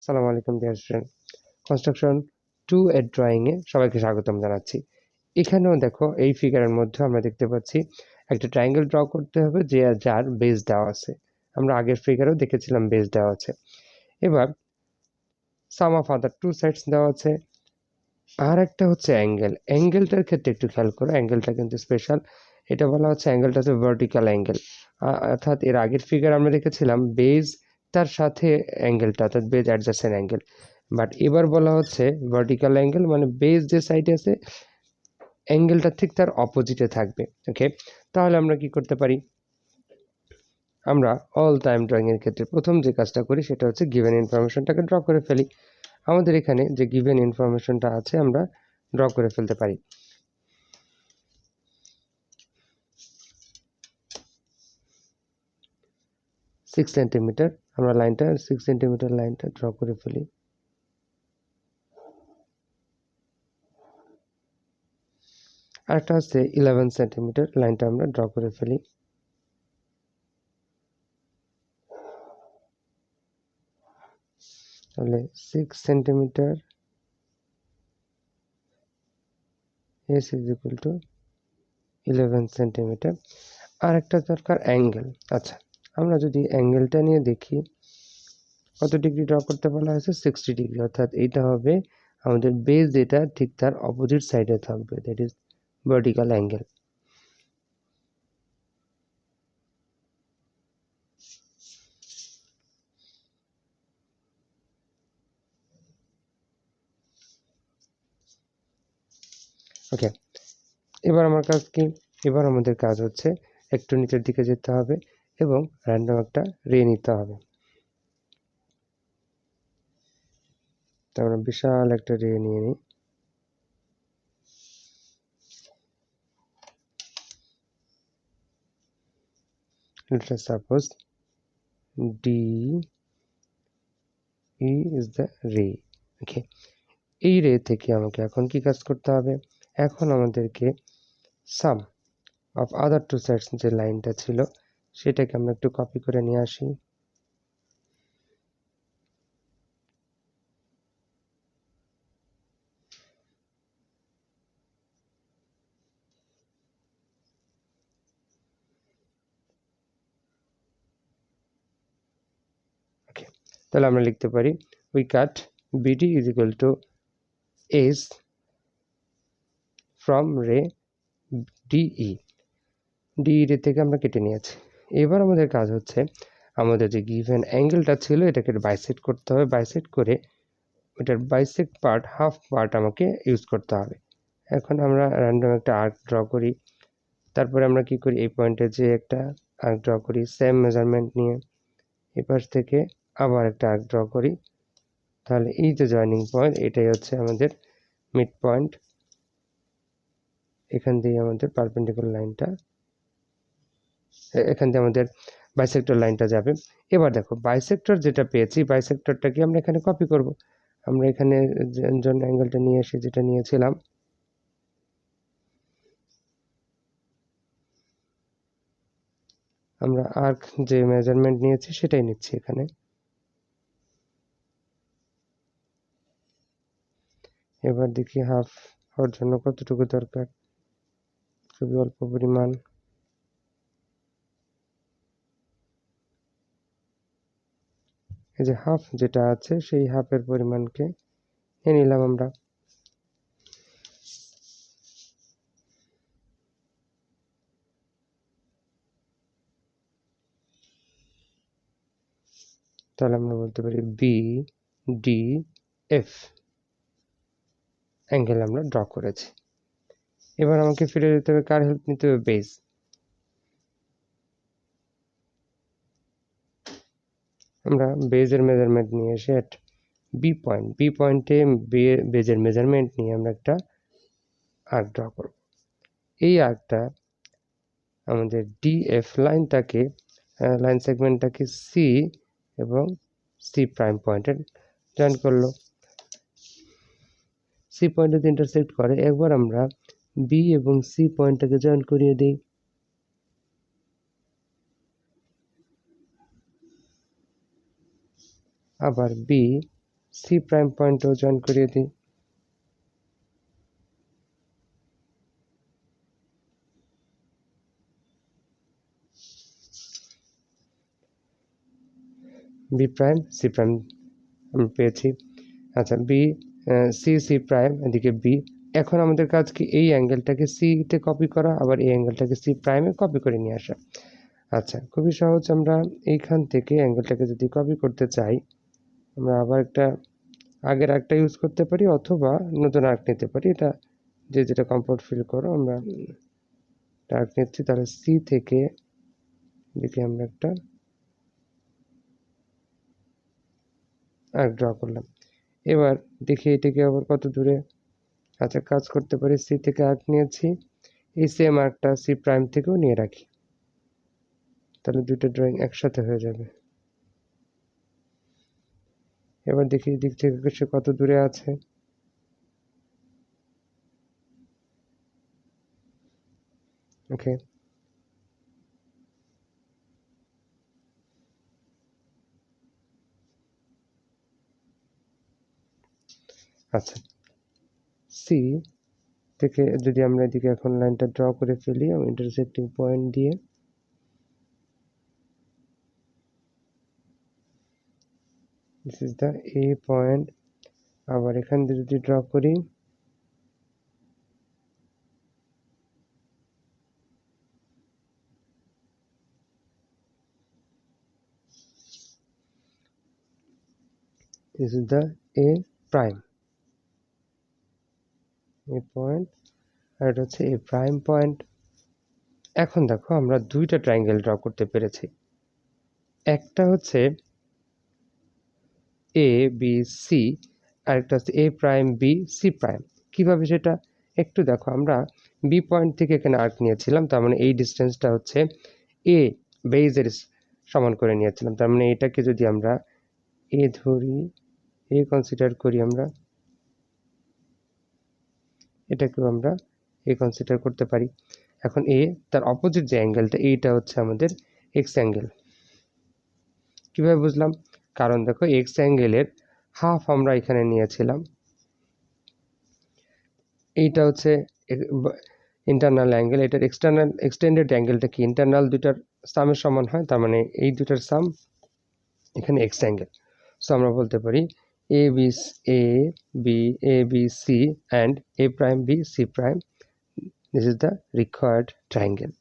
আসসালামু আলাইকুম dear student. Construction 2 এর ড্রয়িং এ সবাইকে স্বাগতম জানাচ্ছি। এখানেও দেখো এই ফিগারের মধ্যে আমরা দেখতে পাচ্ছি একটা ট্রায়াঙ্গেল ড্র করতে হবে যার বেস দেওয়া আছে। আমরা আগের ফিগারেও দেখেছিলাম বেস দেওয়া আছে। এবার সাম অফ আদার টু সাইডস দেওয়া আছে। আর একটা হচ্ছে অ্যাঙ্গেলটার ক্ষেত্রে একটু খেয়াল করো, অ্যাঙ্গেলটা কিন্তু স্পেশাল। এটা বলা হচ্ছে অ্যাঙ্গেলটা হচ্ছে ভার্টিক্যাল অ্যাঙ্গেল। অর্থাৎ এর আগের ফিগার আমরা দেখেছিলাম বেজ তার সাথে অ্যাঙ্গেলটা, অর্থাৎ বেজ অ্যাডজাসেন্ট অ্যাঙ্গেল। বাট এবার বলা হচ্ছে ভার্টিক্যাল অ্যাঙ্গেল, মানে বেজ যে সাইডে আছে অ্যাঙ্গেলটা ঠিক তার অপোজিটে থাকবে। ওকে, তাহলে আমরা কি করতে পারি? আমরা অল টাইম ড্রয়িং এর ক্ষেত্রে প্রথম যে কাজটা করি সেটা হচ্ছে গিভেন ইনফরমেশনটাকে ড্র করে ফেলি। আমাদের এখানে যে গিভেন ইনফরমেশনটা আছে আমরা ড্র করে ফেলতে পারি। সিক্স সেন্টিমিটার, আমরা লাইনটা 6 সেন্টিমিটার লাইনটা ড্র করে ফেলি। আরেকটা হচ্ছে 11 সেন্টিমিটার লাইনটা আমরা ড্র করে ফেলি। তাহলে 6 centimetre S is equal to 11 centimetre. আর একটা দরকার অ্যাঙ্গেল। আচ্ছা, আমরা যদি অ্যাঙ্গেলটা নিয়ে দেখি কত ডিগ্রি ড্র করতে বলা হয়েছে, 60 ডিগ্রি। অর্থাৎ এইটা হবে আমাদের বেস, যেটা ঠিক তার অপোজিট সাইডে থাকবে, দ্যাট ইজ ভার্টিক্যাল অ্যাঙ্গেল। ওকে, এবার আমার কাজ কি? এবার আমাদের কাজ হচ্ছে একটু নিচের দিকে যেতে হবে এবং র্যান্ডম একটা রে নিতে হবে। তো আমরা বিশাল একটা রে নিয়ে নিই। Let us suppose DE is the ray. ওকে, এই রে থেকে আমাকে এখন কি কাজ করতে হবে? এখন আমাদেরকে সাম অফ আদার টু সাইডস যে লাইনটা ছিল সেটাকে আমরা একটু কপি করে নিয়ে আসি। ওকে, তাহলে আমরা লিখতে পারি we cut BD is equal two S from রে ডিই। ডিই রে থেকে আমরা কেটে নিয়েছি। এবার আমাদের কাজ হচ্ছে আমাদের যে গিভেন অ্যাঙ্গেলটা ছিল এটাকে বাইসেক্ট করতে হবে। বাইসেক্ট করে ওটার বাইসেক্ট পার্ট, হাফ পার্ট আমাকে ইউজ করতে হবে। এখন আমরা র্যান্ডম একটা আর্ক ড্র করি। তারপরে আমরা কি করি, এই পয়েন্টে যে একটা আর্ক ড্র করি সেম মেজারমেন্ট নিয়ে। এই পাশ থেকে আবার একটা আর্ক ড্র করি। তাহলে এই যে জয়েনিং পয়েন্ট, এটাই হচ্ছে আমাদের মিড পয়েন্ট। এখান দিয়ে আমাদের পারপেন্ডিকুলার লাইনটা, এখান দিয়ে আমাদের বাইসেক্টর লাইনটা যাবে। এবার দেখো বাইসেক্টর যেটা পেয়েছি, বাইসেক্টরটাকে আমরা এখানে কপি করব। আমরা এখানে জন্য অ্যাঙ্গেলটা নিয়ে এসে যেটা নিয়েছিলাম, আমরা আর্ক যে মেজারমেন্ট নিয়েছি সেটাই নিচ্ছি এখানে। এবার দেখি হাফ হওয়ার জন্য কতটুকু দরকার, খুবই অল্প পরিমাণ। এই যে হাফ যেটা আছে সেই হাফের পরিমাণকে নিয়ে নিলাম আমরা। তাহলে আমরা বলতে পারি বি ডি এফ অ্যাঙ্গেল আমরা ড্র করেছি। এবার আমাকে ফিরে যেতে হবে, কার হেল্প নিতে হবে? বেস। আমরা বেজের মেজারমেন্ট নিয়ে এসে এট বি পয়েন্টে বেজের মেজারমেন্ট নিয়ে আমরা একটা আর্ক ড্র করব। এই আর্কটা আমাদের ডিএফ লাইনটাকে, লাইন সেগমেন্টটাকে সি এবং সি প্রাইম পয়েন্টে জয়েন করলো। সি পয়েন্টে ইন্টারসেক্ট করে। একবার আমরা বি এবং সি পয়েন্টটাকে জয়েন করিয়ে দিই। আবার বি সি প্রাইম পয়েন্টও জয়েন করিয়ে দিই। বি প্রাইম সি প্রাইম আমরা পেয়েছি। আচ্ছা বি সি সি প্রাইম এদিকে বি। এখন আমাদের কাজ কি এই অ্যাঙ্গেলটাকে সিতে কপি করা, আবার এই অ্যাঙ্গেলটাকে সি প্রাইমে কপি করে নিয়ে আসা। আচ্ছা খুবই সহজ, আমরা এইখান থেকে অ্যাঙ্গেলটাকে যদি কপি করতে চাই আমরা আবার আগের একটা ইউজ করতে পারি অথবা নতুন আর্ক নিতে পারি, এটা যে যেটা কমফোর্ট ফিল করো। আমরা আর্ক নিচ্ছি, তাহলে সি থেকে এদিকে আমরা একটা আর্ক ড্র করলাম। এবার দেখি এটাকে আবার কত দূরে। আচ্ছা কাজ করতে পারি, সি থেকে আর্ক নিয়েছি, এই সেম আর্কটা সি প্রাইম থেকেও নিয়ে রাখি, তাহলে দুটো ড্রয়িং একসাথে হয়ে যাবে। এবার দেখি দিক থেকে সে কত দূরে আছে। ওকে, আচ্ছা সি থেকে যদি আমরা এদিকে এখন লাইনটা ড্র করে ফেলি ইন্টারসেক্টিং পয়েন্ট দিয়ে, this is the A point. আবার এখান দিয়ে যদি ড্র করি this is the A prime, A point, আর এটা হচ্ছে এ প্রাইম পয়েন্ট। এখন দেখো আমরা দুইটা ট্রায়াঙ্গেল ড্র করতে পেরেছি, একটা হচ্ছে এ বি সি, আরেকটা হচ্ছে এ প্রাইম বি সি প্রাইম। কিভাবে সেটা একটু দেখো, আমরা বি পয়েন্ট থেকে এখানে আর্ক নিয়েছিলাম, তার মানে এই ডিস্টেন্সটা হচ্ছে এ বেজের সমান করে নিয়েছিলাম, তার মানে এটাকে যদি আমরা এ ধরি, এ কনসিডার করি, আমরা এটাকেও আমরা এ কনসিডার করতে পারি। এখন এ তার অপোজিট যে অ্যাঙ্গেলটা, এইটা হচ্ছে আমাদের এক্স অ্যাঙ্গেল। কিভাবে বুঝলাম? কারণ দেখো এক্স অ্যাঙ্গেলের হাফ আমরা এখানে নিয়েছিলাম, এইটা হচ্ছে ইন্টারনাল অ্যাঙ্গেল, এটার এক্সটেন্ডেড অ্যাঙ্গেলটা কি ইন্টারনাল দুটার সামের সমান হয়, তার মানে এই দুটার সাম এখানে এক্স অ্যাঙ্গেল। সো আমরা বলতে পারি A B C and A prime B C prime, this is the required triangle.